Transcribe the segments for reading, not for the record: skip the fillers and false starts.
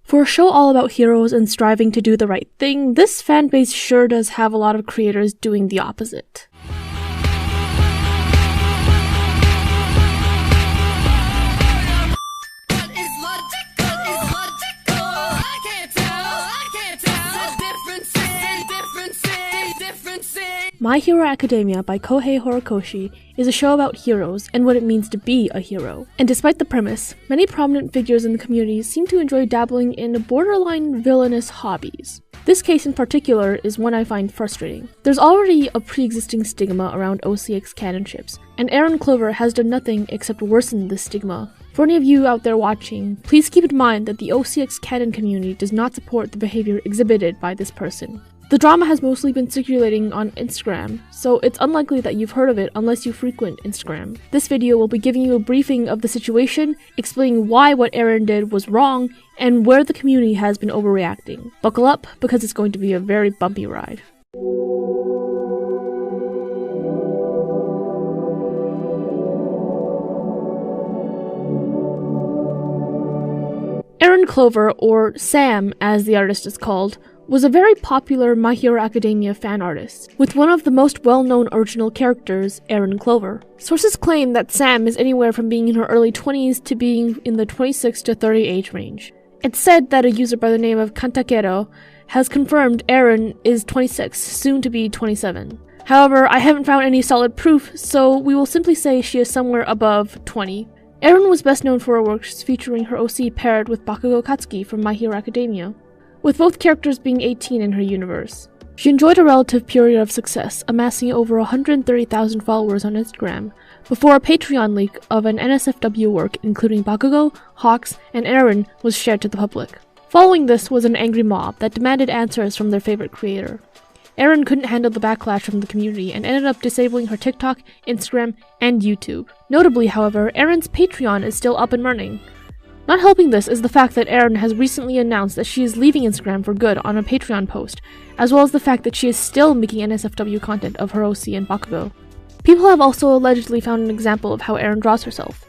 For a show all about heroes and striving to do the right thing, this fanbase sure does have a lot of creators doing the opposite. My Hero Academia by Kohei Horikoshi is a show about heroes and what it means to be a hero. And despite the premise, many prominent figures in the community seem to enjoy dabbling in borderline villainous hobbies. This case in particular is one I find frustrating. There's already a pre-existing stigma around OCxCanon ships, and Erin Clover has done nothing except worsen this stigma. For any of you out there watching, please keep in mind that the OCxCanon community does not support the behavior exhibited by this person. The drama has mostly been circulating on Instagram, so it's unlikely that you've heard of it unless you frequent Instagram. This video will be giving you a briefing of the situation, explaining why what Erin did was wrong, and where the community has been overreacting. Buckle up, because it's going to be a very bumpy ride. Erin Clover, or Sam as the artist is called, was a very popular My Hero Academia fan artist, with one of the most well-known original characters, Erin Clover. Sources claim that Sam is anywhere from being in her early 20s to being in the 26 to 30 age range. It's said that a user by the name of Kantakero has confirmed Erin is 26, soon to be 27. However, I haven't found any solid proof, so we will simply say she is somewhere above 20. Erin was best known for her works featuring her OC paired with Bakugo Katsuki from My Hero Academia, with both characters being 18 in her universe. She enjoyed a relative period of success, amassing over 130,000 followers on Instagram, before a Patreon leak of an NSFW work including Bakugo, Hawks, and Erin was shared to the public. Following this was an angry mob that demanded answers from their favorite creator. Erin couldn't handle the backlash from the community and ended up disabling her TikTok, Instagram, and YouTube. Notably, however, Erin's Patreon is still up and running. Not helping this is the fact that Erin has recently announced that she is leaving Instagram for good on a Patreon post, as well as the fact that she is still making NSFW content of her OC and Bakugo. People have also allegedly found an example of how Erin draws herself,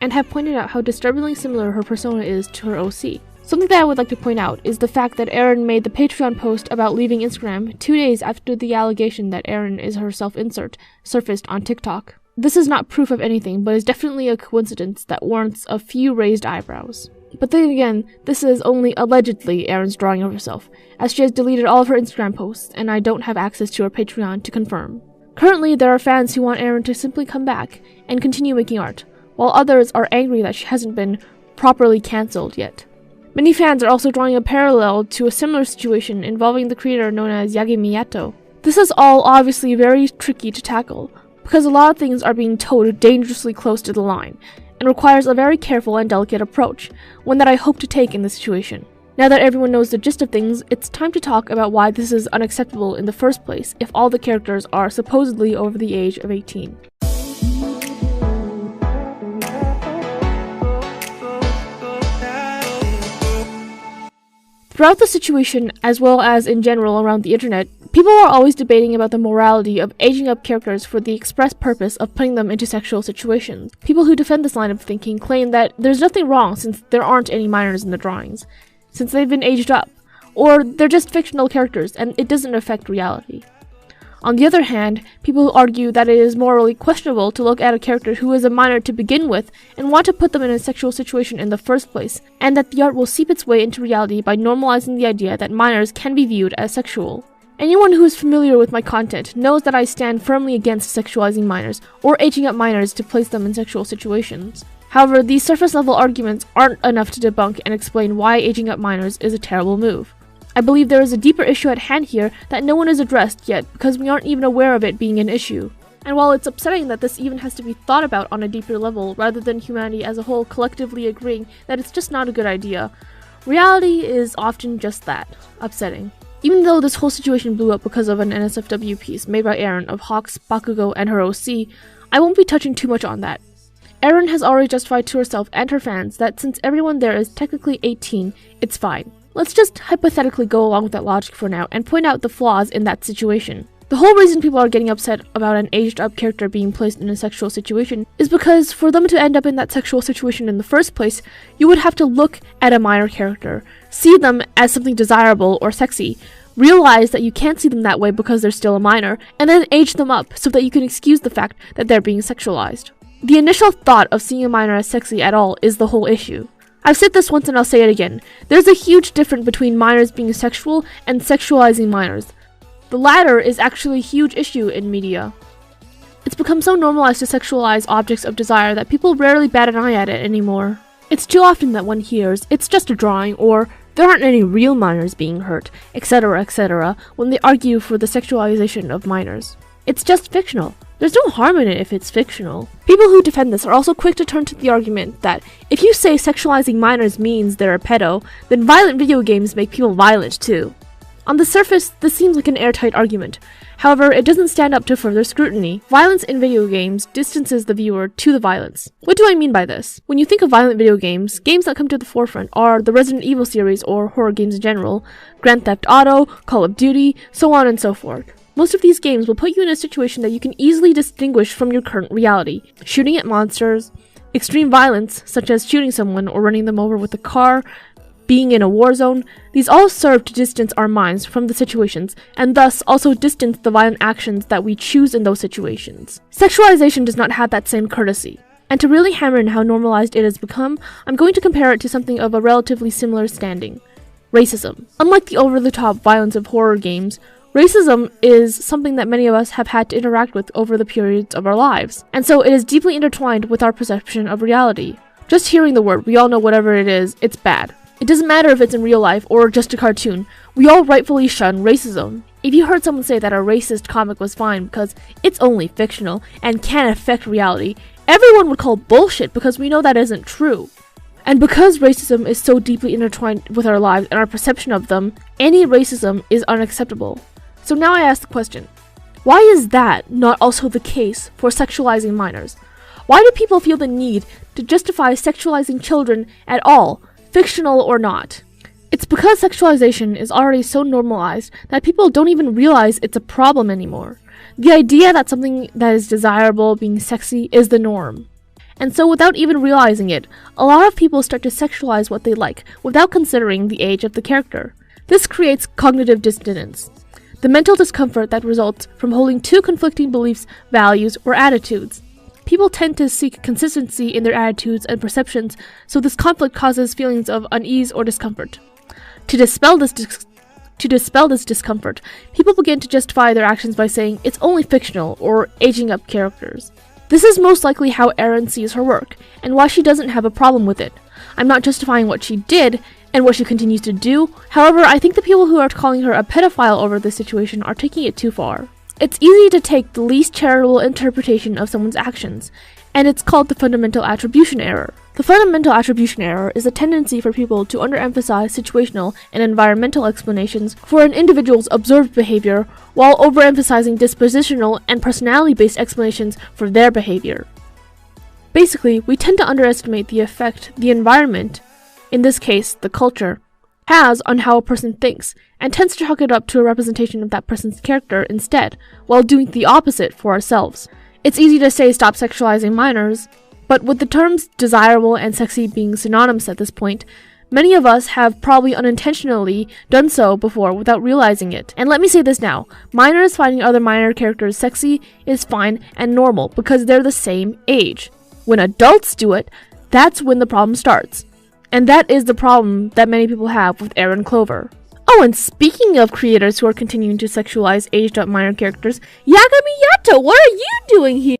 and have pointed out how disturbingly similar her persona is to her OC. Something that I would like to point out is the fact that Erin made the Patreon post about leaving Instagram 2 days after the allegation that Erin is her self-insert surfaced on TikTok. This is not proof of anything, but is definitely a coincidence that warrants a few raised eyebrows. But then again, this is only allegedly Erin's drawing of herself, as she has deleted all of her Instagram posts, and I don't have access to her Patreon to confirm. Currently, there are fans who want Erin to simply come back and continue making art, while others are angry that she hasn't been properly cancelled yet. Many fans are also drawing a parallel to a similar situation involving the creator known as Yagi Miyato. This is all obviously very tricky to tackle, because a lot of things are being towed dangerously close to the line, and requires a very careful and delicate approach, one that I hope to take in this situation. Now that everyone knows the gist of things, it's time to talk about why this is unacceptable in the first place if all the characters are supposedly over the age of 18. Throughout the situation, as well as in general around the internet, people are always debating about the morality of aging up characters for the express purpose of putting them into sexual situations. People who defend this line of thinking claim that there's nothing wrong since there aren't any minors in the drawings, since they've been aged up, or they're just fictional characters and it doesn't affect reality. On the other hand, people argue that it is morally questionable to look at a character who is a minor to begin with and want to put them in a sexual situation in the first place, and that the art will seep its way into reality by normalizing the idea that minors can be viewed as sexual. Anyone who is familiar with my content knows that I stand firmly against sexualizing minors or aging up minors to place them in sexual situations. However, these surface-level arguments aren't enough to debunk and explain why aging up minors is a terrible move. I believe there is a deeper issue at hand here that no one has addressed yet because we aren't even aware of it being an issue. And while it's upsetting that this even has to be thought about on a deeper level rather than humanity as a whole collectively agreeing that it's just not a good idea, reality is often just that, upsetting. Even though this whole situation blew up because of an NSFW piece made by Erin of Hawks, Bakugo, and her OC, I won't be touching too much on that. Erin has already justified to herself and her fans that since everyone there is technically 18, it's fine. Let's just hypothetically go along with that logic for now and point out the flaws in that situation. The whole reason people are getting upset about an aged-up character being placed in a sexual situation is because for them to end up in that sexual situation in the first place, you would have to look at a minor character, see them as something desirable or sexy, realize that you can't see them that way because they're still a minor, and then age them up so that you can excuse the fact that they're being sexualized. The initial thought of seeing a minor as sexy at all is the whole issue. I've said this once and I'll say it again. There's a huge difference between minors being sexual and sexualizing minors. The latter is actually a huge issue in media. It's become so normalized to sexualize objects of desire that people rarely bat an eye at it anymore. It's too often that one hears, "It's just a drawing," or "There aren't any real minors being hurt," etc., when they argue for the sexualization of minors. It's just fictional. There's no harm in it if it's fictional. People who defend this are also quick to turn to the argument that if you say sexualizing minors means they're a pedo, then violent video games make people violent too. On the surface, this seems like an airtight argument. However, it doesn't stand up to further scrutiny. Violence in video games distances the viewer to the violence. What do I mean by this? When you think of violent video games, games that come to the forefront are the Resident Evil series or horror games in general, Grand Theft Auto, Call of Duty, so on and so forth. Most of these games will put you in a situation that you can easily distinguish from your current reality. Shooting at monsters, extreme violence, such as shooting someone or running them over with a car, being in a war zone, these all serve to distance our minds from the situations, and thus also distance the violent actions that we choose in those situations. Sexualization does not have that same courtesy. And to really hammer in how normalized it has become, I'm going to compare it to something of a relatively similar standing. Racism. Unlike the over-the-top violence of horror games, racism is something that many of us have had to interact with over the periods of our lives, and so it is deeply intertwined with our perception of reality. Just hearing the word, we all know whatever it is, it's bad. It doesn't matter if it's in real life or just a cartoon, we all rightfully shun racism. If you heard someone say that a racist comic was fine because it's only fictional and can't affect reality, everyone would call bullshit because we know that isn't true. And because racism is so deeply intertwined with our lives and our perception of them, any racism is unacceptable. So now I ask the question, why is that not also the case for sexualizing minors? Why do people feel the need to justify sexualizing children at all, fictional or not? It's because sexualization is already so normalized that people don't even realize it's a problem anymore. The idea that something that is desirable, being sexy, is the norm. And so without even realizing it, a lot of people start to sexualize what they like without considering the age of the character. This creates cognitive dissonance, the mental discomfort that results from holding two conflicting beliefs, values, or attitudes. People tend to seek consistency in their attitudes and perceptions, so this conflict causes feelings of unease or discomfort. To dispel this discomfort, people begin to justify their actions by saying it's only fictional or aging up characters. This is most likely how Erin sees her work, and why she doesn't have a problem with it. I'm not justifying what she did and what she continues to do, however, I think the people who are calling her a pedophile over this situation are taking it too far. It's easy to take the least charitable interpretation of someone's actions, and it's called the fundamental attribution error. The fundamental attribution error is a tendency for people to underemphasize situational and environmental explanations for an individual's observed behavior while overemphasizing dispositional and personality-based explanations for their behavior. Basically, we tend to underestimate the effect the environment, in this case, the culture, has on how a person thinks, and tends to chalk it up to a representation of that person's character instead, while doing the opposite for ourselves. It's easy to say stop sexualizing minors, but with the terms desirable and sexy being synonymous at this point, many of us have probably unintentionally done so before without realizing it. And let me say this now, minors finding other minor characters sexy is fine and normal because they're the same age. When adults do it, that's when the problem starts. And that is the problem that many people have with Erin Clover. Oh, and speaking of creators who are continuing to sexualize aged-up minor characters, Yagami Yato, what are you doing here?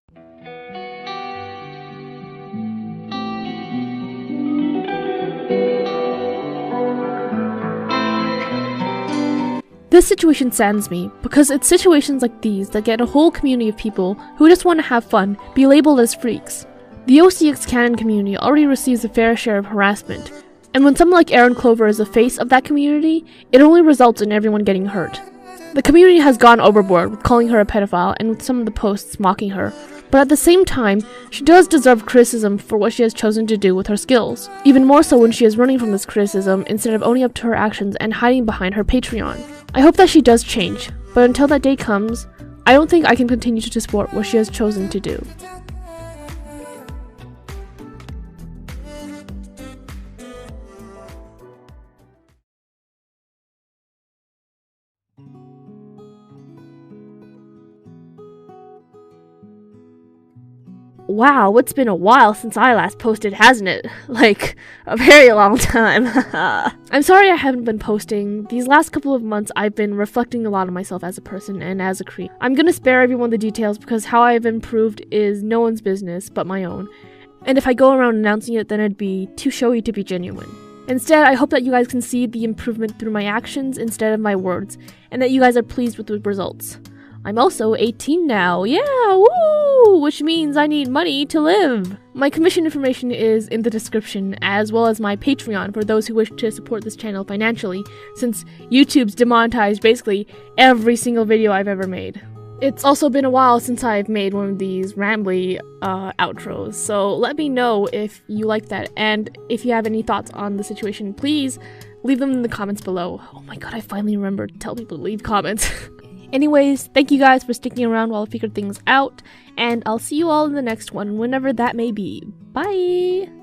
This situation saddens me, because it's situations like these that get a whole community of people who just want to have fun be labeled as freaks. The OCxCanon community already receives a fair share of harassment, and when someone like Erin Clover is the face of that community, it only results in everyone getting hurt. The community has gone overboard with calling her a pedophile and with some of the posts mocking her, but at the same time, she does deserve criticism for what she has chosen to do with her skills, even more so when she is running from this criticism instead of owning up to her actions and hiding behind her Patreon. I hope that she does change, but until that day comes, I don't think I can continue to support what she has chosen to do. Wow, it's been a while since I last posted, hasn't it? Like, a very long time. I'm sorry I haven't been posting. These last couple of months I've been reflecting a lot on myself as a person and as a creator. I'm gonna spare everyone the details because how I've improved is no one's business but my own. And if I go around announcing it, then it'd be too showy to be genuine. Instead, I hope that you guys can see the improvement through my actions instead of my words, and that you guys are pleased with the results. I'm also 18 now, yeah, woo! Which means I need money to live. My commission information is in the description, as well as my Patreon for those who wish to support this channel financially, since YouTube's demonetized basically every single video I've ever made. It's also been a while since I've made one of these rambly outros, so let me know if you like that, and if you have any thoughts on the situation, please leave them in the comments below. Oh my god, I finally remembered to tell people to leave comments. Anyways, thank you guys for sticking around while I figured things out, and I'll see you all in the next one, whenever that may be. Bye!